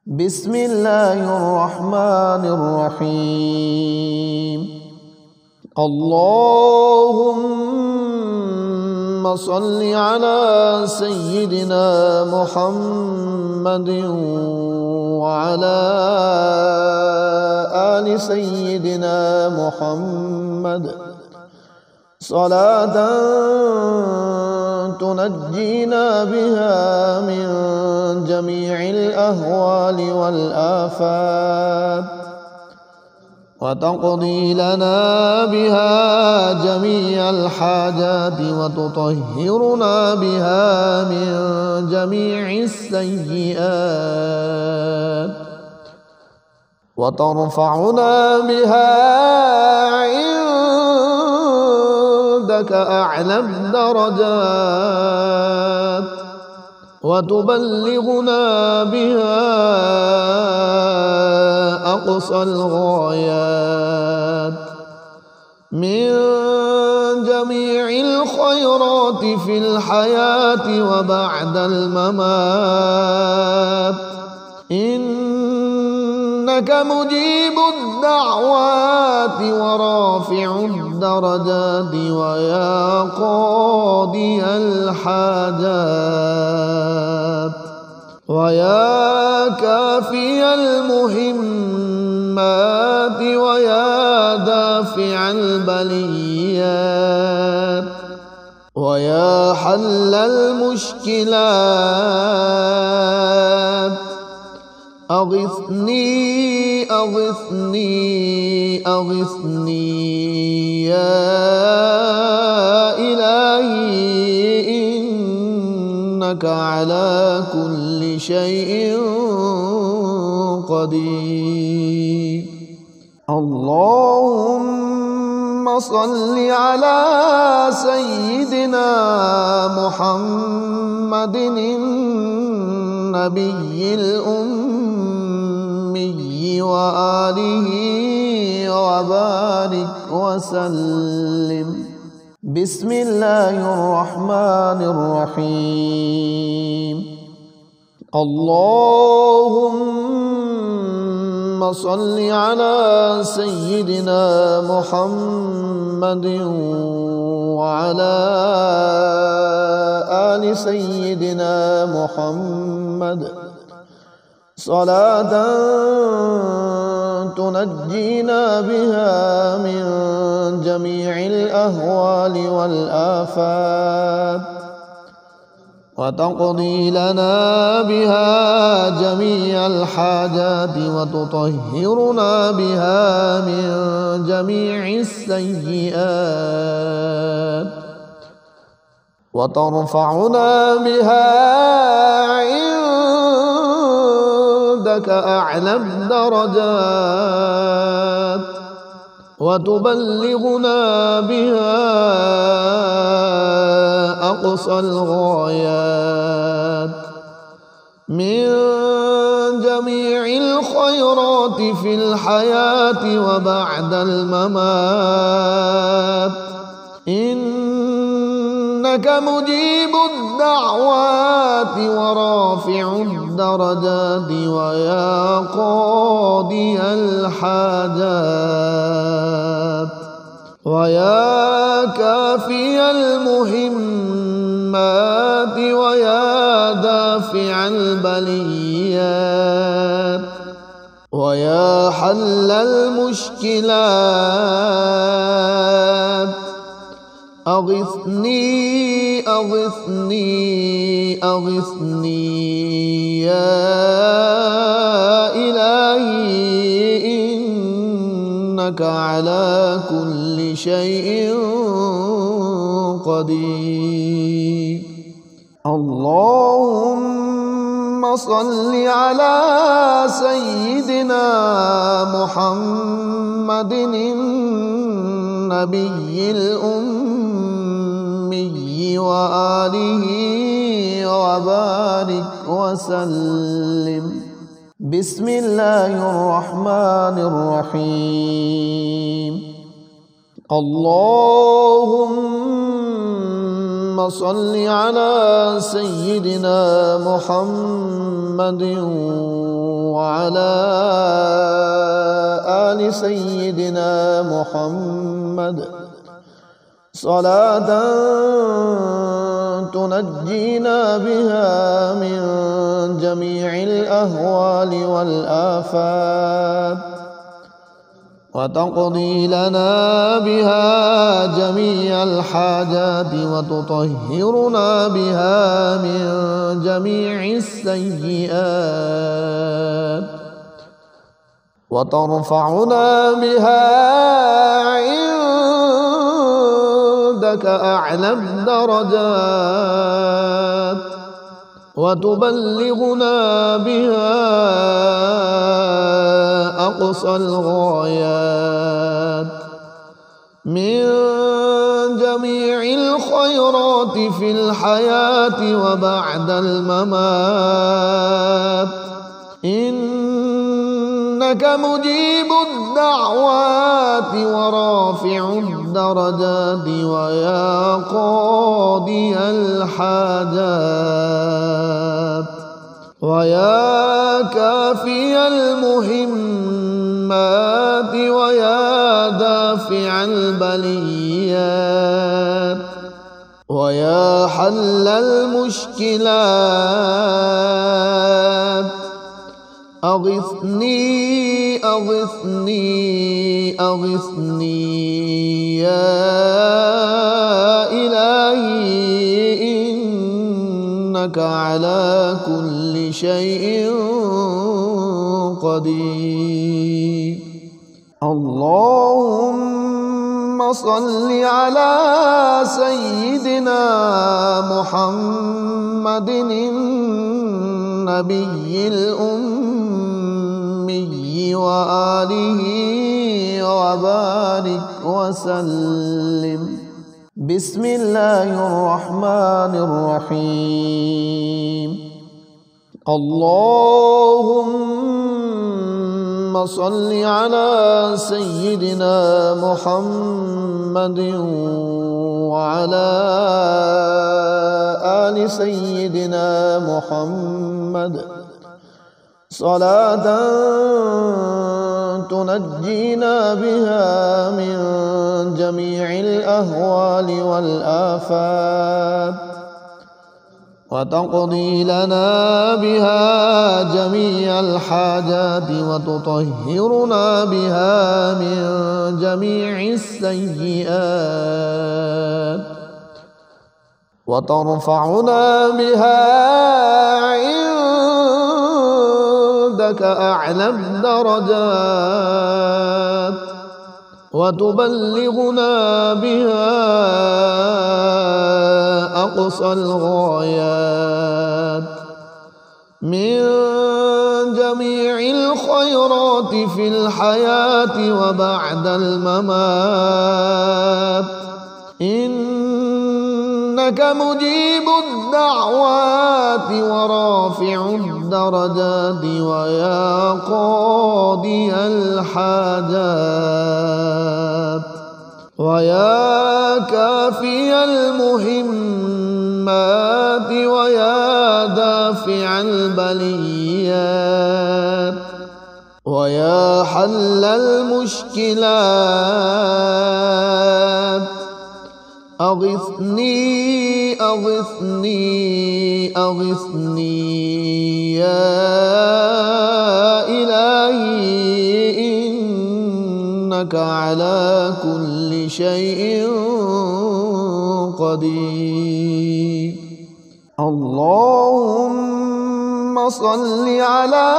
بسم الله الرحمن الرحيم. اللهم صل على سيدنا محمد وعلى آل سيدنا محمد صلاة تنجينا بها من جميع الأهوال والآفات وتقضي لنا بها جميع الحاجات وتطهرنا بها من جميع السيئات وترفعنا بها عندك أعلى الدرجات وتبلغنا بها أقصى الغايات من جميع الخيرات في الحياة وبعد الممات. إنك مجيب الدعوات ورافع الدرجات ويا قاضي الحاجات ويا كافي المهمات ويا دافع البليات ويا حل المشكلات. أغثني أغثني أغثني يا إلهي إنك على كل شيء قدير. اللهم صل على سيدنا محمد النبي الأمي وآله وبارك وسلم. بسم الله الرحمن الرحيم. اللهم صل على سيدنا محمد وعلى آل سيدنا محمد صلاة تنجينا بها من جميع الأهوال والآفات وتقضي لنا بها جميع الحاجات وتطهرنا بها من جميع السيئات وترفعنا بها عندك أعلى الدرجات وتبلغنا بها أقصى الغايات من جميع الخيرات في الحياة وبعد الممات. إنك مجيب الدعوات ورافع الدرجات ويا قاضي الحاجات ويا كافي المهمات ويا دافع البليات ويا حل المشكلات. أغثني أغثني أغثني يا إلهي إنك على كل شيء قدير. اللهم صل على سيدنا محمد النبي الأمي وآله وبارك وسلم. بسم الله الرحمن الرحيم. اللهم صل على سيدنا محمد وعلى آل سيدنا محمد صلاة تنجينا بها من جميع الأهوال والآفات وتقضي لنا بها جميع الحاجات وتطهرنا بها من جميع السيئات وترفعنا بها عندك أعلى الدرجات وتبلغنا بها أقصى الغايات من جميع الخيرات في الحياة وبعد الممات إنك مجيب الدعوات ورافع الدرجات ويا قاضي الحاجات ويا كافي المهمات ويا دافع البليات ويا حل المشكلات أغثني أغثني أغثني يا إلهي إنك على كل شيء قدير. اللهم صل على سيدنا محمد النبي الأمي وآله وبارك وسلم. بسم الله الرحمن الرحيم. اللهم صل على سيدنا محمد وعلى آل سيدنا محمد صلاة تنجينا بها من جميع الأهوال والآفات وتقضي لنا بها جميع الحاجات وتطهرنا بها من جميع السيئات وترفعنا بها عندك أعلى الدرجات وتبلغنا بها أقصى الغايات من جميع الخيرات في الحياة وبعد الممات إنك مجيب الدعوات ورافع الدرجات ويا قاضي الحاجات ويا كافي المهمات ويا دافع البليات ويا حل المشكلات أغثني أغثني أغثني يا إلهي إنك على كل شيء قدير. اللهم صل على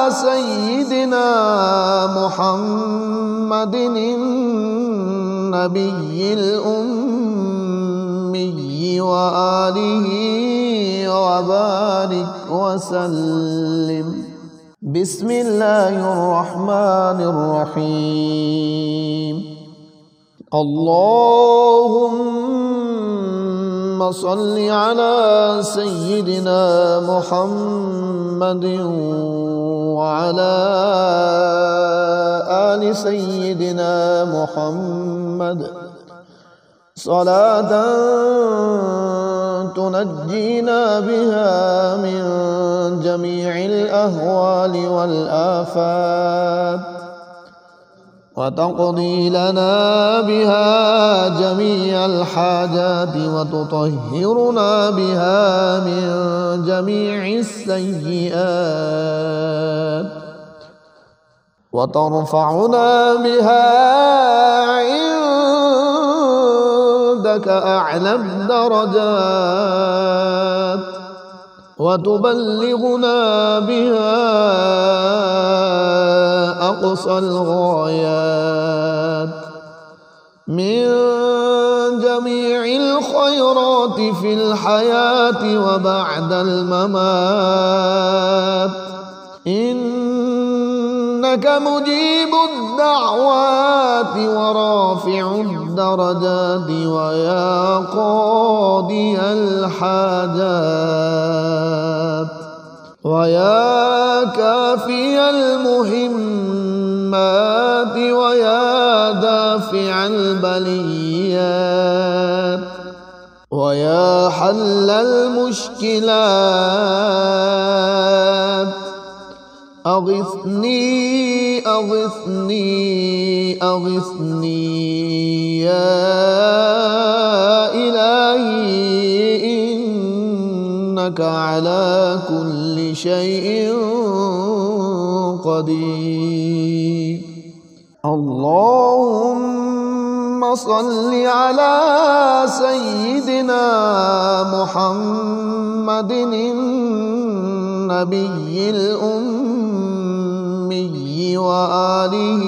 سيدنا محمد النبي الأمي وآله وبارك وسلم. بسم الله الرحمن الرحيم. اللهم صل على سيدنا محمد وعلى آل سيدنا محمد صلاة تنجينا بها من جميع الأهوال والآفات وتقضي لنا بها جميع الحاجات وتطهرنا بها من جميع السيئات وترفعنا بها عندك أعلى الدرجات وتبلغنا بها أقصى الغايات من جميع الخيرات في الحياة وبعد الممات إنك مجيب الدعوات ورافع الدرجات ويا قاضي الحاجات ويا كافي المهمات ويا دافع البليات ويا حل المشكلات أغثني أغثني أغثني يا إلهي إنك على كل شيء قدير. اللهم صل على سيدنا محمد النبي الأمي وآله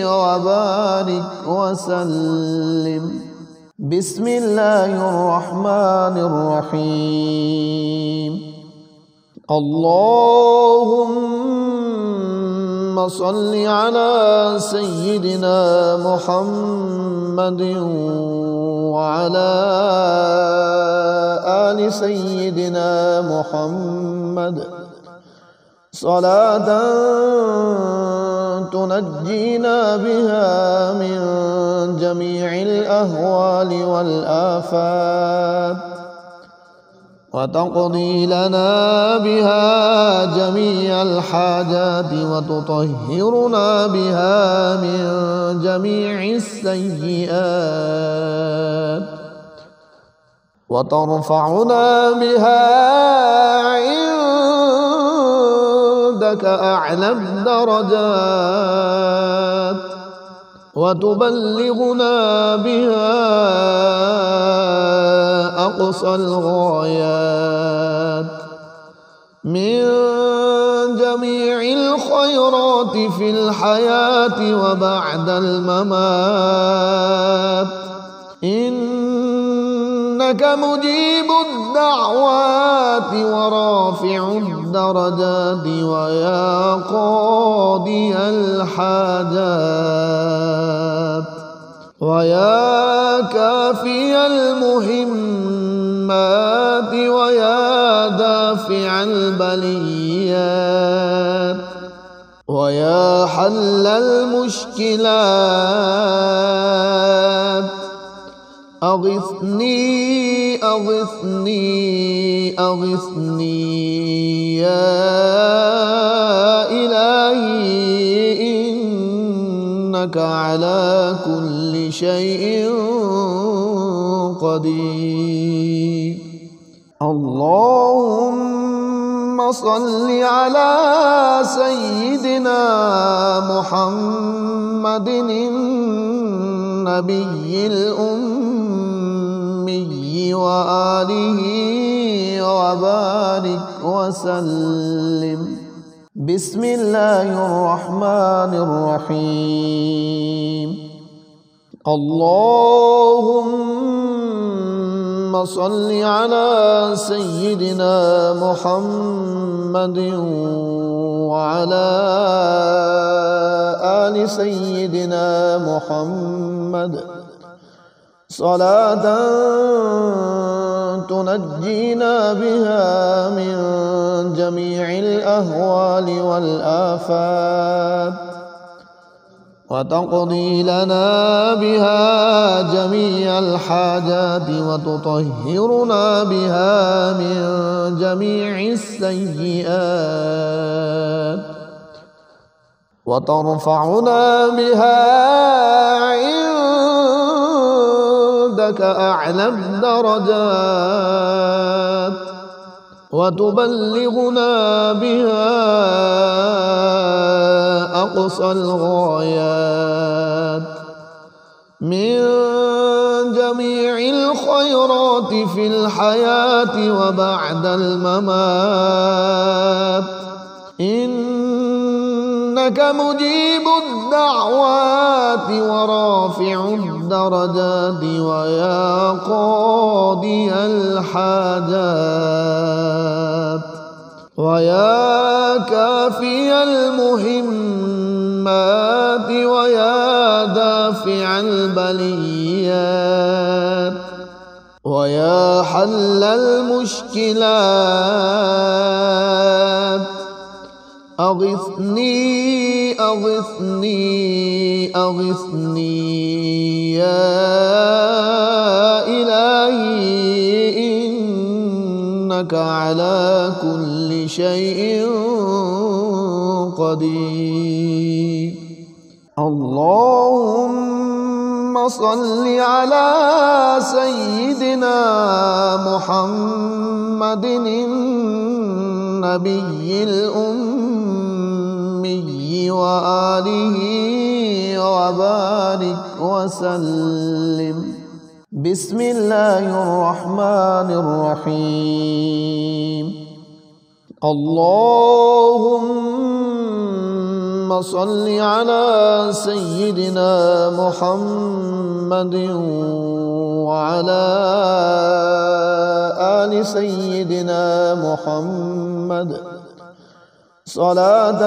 وبارك وسلم. بسم الله الرحمن الرحيم. اللهم صل على سيدنا محمد وعلى آل سيدنا محمد صلاة تنجينا بها من جميع الأهوال والآفات وتقضي لنا بها جميع الحاجات وتطهرنا بها من جميع السيئات وترفعنا بها عندك أعلى الدرجات وتبلغنا بها أقصى الغايات من جميع الخيرات في الحياة وبعد الممات إنك مجيب الدعوات ورافع الدرجات ويا قاضي الحاجات ويا كافي المهمات ويا دافع البليات ويا حل المشكلات أغثني أغثني أغثني يا إلهي إنك على كل شيء قدير. اللهم صل على سيدنا محمد النبي الأمي وآله وبارك وسلم. بسم الله الرحمن الرحيم. اللهم صل على سيدنا محمد وعلى آل سيدنا محمد صلاة تنجينا بها من جميع الأهوال والآفات وتقضي لنا بها جميع الحاجات وتطهرنا بها من جميع السيئات وترفعنا بها عندك أعلى الدرجات وتبلغنا بها أقصى الغايات من جميع الخيرات في الحياة وبعد الممات إنك مجيب الدعوات ورافع الدرجات ويا قاضي الحاجات ويا كافي المهمات ويا دافع البليات ويا حل المشكلات أغثني أغثني أغثني يا إلهي إنك على كل شيء قدير. اللهم صل على سيدنا محمد النبي الأمي وآله وبارك وسلم. بسم الله الرحمن الرحيم. اللهم صل على سيدنا محمد وعلى آل سيدنا محمد صلاة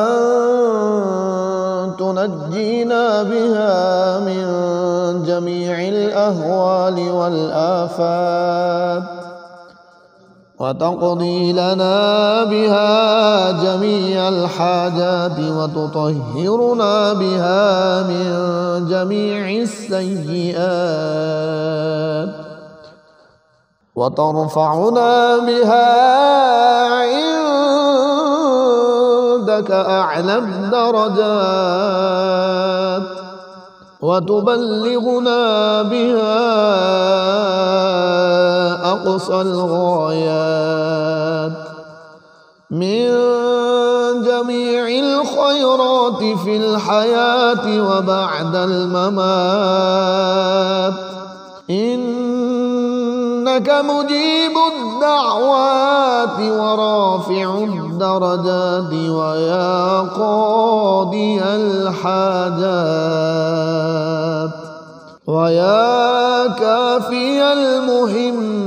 تنجينا بها من جميع الأهوال والآفات وتقضي لنا بها جميع الحاجات وتطهرنا بها من جميع السيئات وترفعنا بها عندك أعلى الدرجات وتبلغنا بها أقصى الغايات من جميع الخيرات في الحياة وبعد الممات إنك مجيب الدعوات ورافع الدرجات ويا قاضي الحاجات ويا كافي المهمات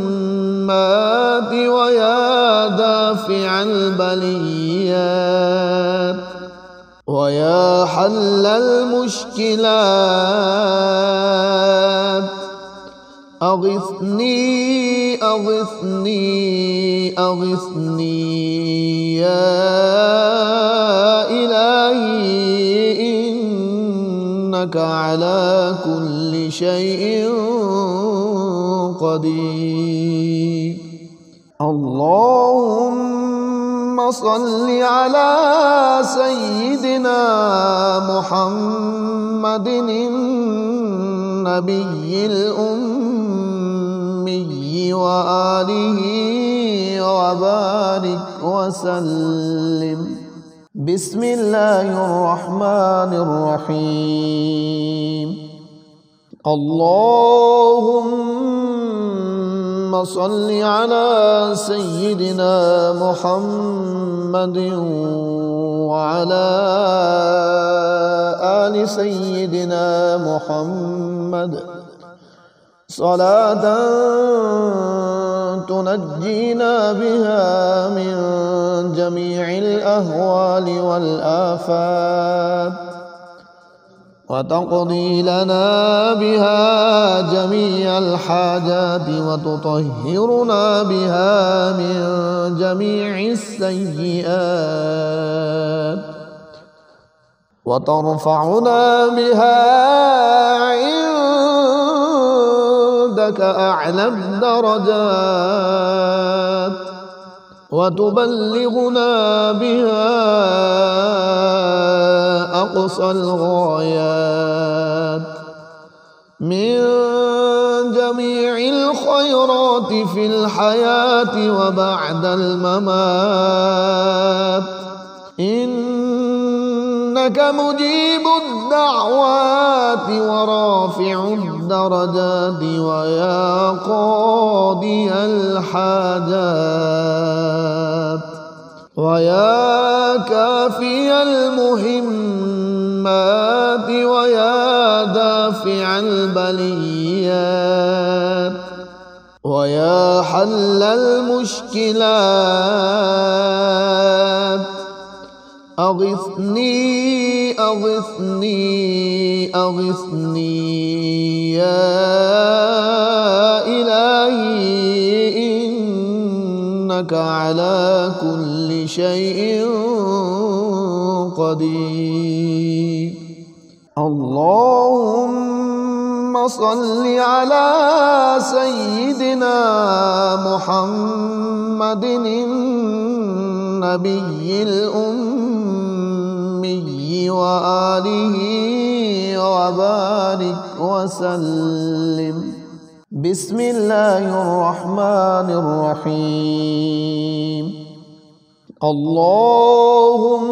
ويا دافع البليات ويا حل المشكلات أغثني أغثني أغثني يا إلهي إنك على كل شيء قدير. اللهم صل على سيدنا محمد النبي الأمي وآله وبارك وسلم. بسم الله الرحمن الرحيم. اللهم صل على سيدنا محمد وعلى آل سيدنا محمد صلاة تنجينا بها من جميع الأهوال والآفات وتقضي لنا بها جميع الحاجات وتطهرنا بها من جميع السيئات وترفعنا بها عندك أعلى الدرجات وتبلغنا بها أقصى الغايات من جميع الخيرات في الحياة وبعد الممات إنك مجيب الدعوات ورافع الدرجات ويا قاضي الحاجات ويا كافي المهمات ويا دافع البليات ويا حل المشكلات أغثني أغثني أغثني يا إلهي إنك على كل شيء قدير. اللهم صل على سيدنا محمد النبي الأمي وآله وبارك وسلم. بسم الله الرحمن الرحيم. اللهم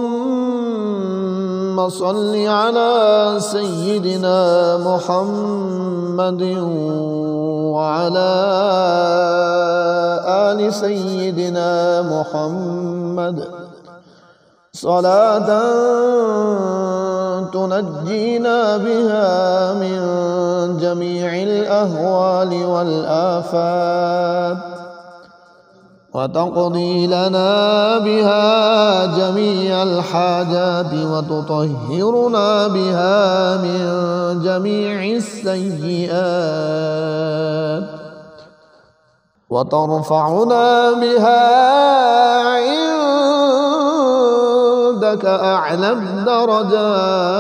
صل على سيدنا محمد وعلى آل سيدنا محمد صلاة تنجينا بها من جميع الأهوال والآفات وتقضي لنا بها جميع الحاجات وتطهرنا بها من جميع السيئات وترفعنا بها عندك أعلى الدرجات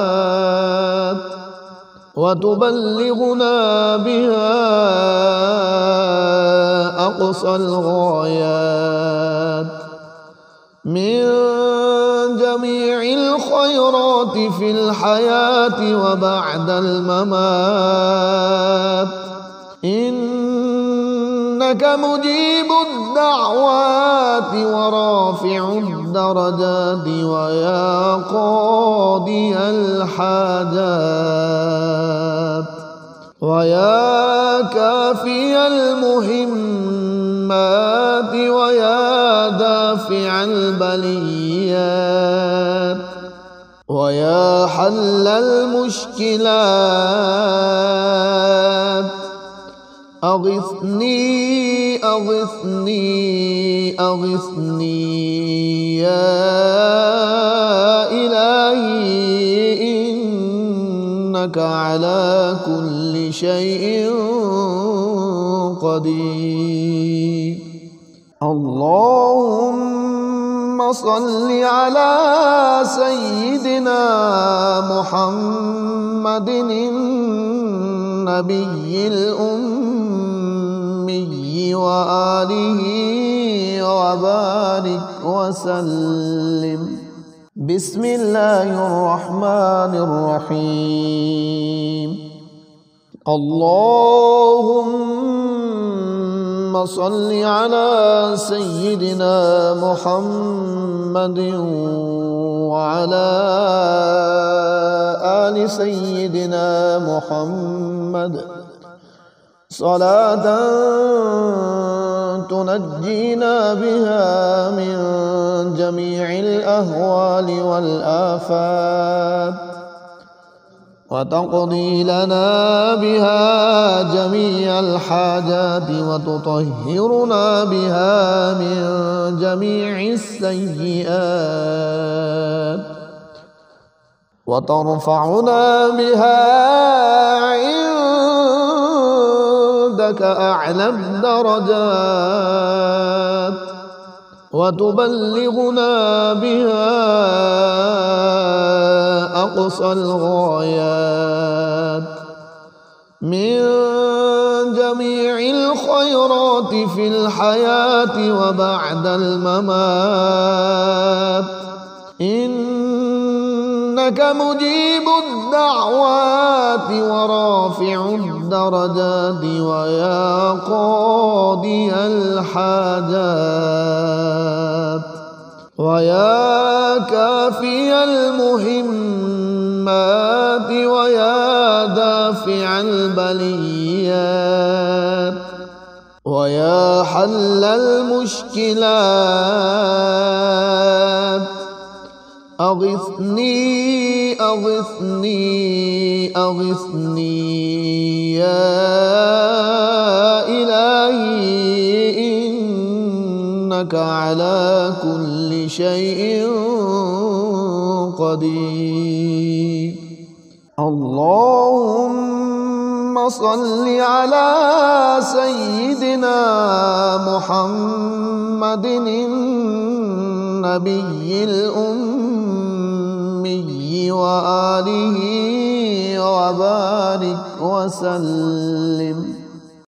وتبلغنا بها أقصى الغايات من جميع الخيرات في الحياة وبعد الممات إنك مجيب الدعوات ورافع الدرجات ويا قاضي الحاجات ويا كافي المهمات ويا دافع البليات ويا حل المشكلات أغثني أغثني أغثني يا إلهي إنك على كل شيء قدير. اللهم صل على سيدنا محمد النبي الأمي وآله وبارك وسلم. بسم الله الرحمن الرحيم. اللهم صل على سيدنا محمد وعلى آل سيدنا محمد صلاة تنجينا بها من جميع الأهوال والآفات وتقضي لنا بها جميع الحاجات وتطهرنا بها من جميع السيئات وترفعنا بها عندك أعلى الدرجات وتبلغنا بها أقصى الغايات من جميع الخيرات في الحياة وبعد الممات، إنك مجيب الدعوات ورافع الدرجات ويا قاضي الحاجات ويا كافي المهمات ويا دافع البليات ويا حل المشكلات، أغثني أغثني أغثني يا إلهي، إنك على كل شيء قدير. اللهم صل على سيدنا محمد النبي الأمي وآله وبارك وسلم.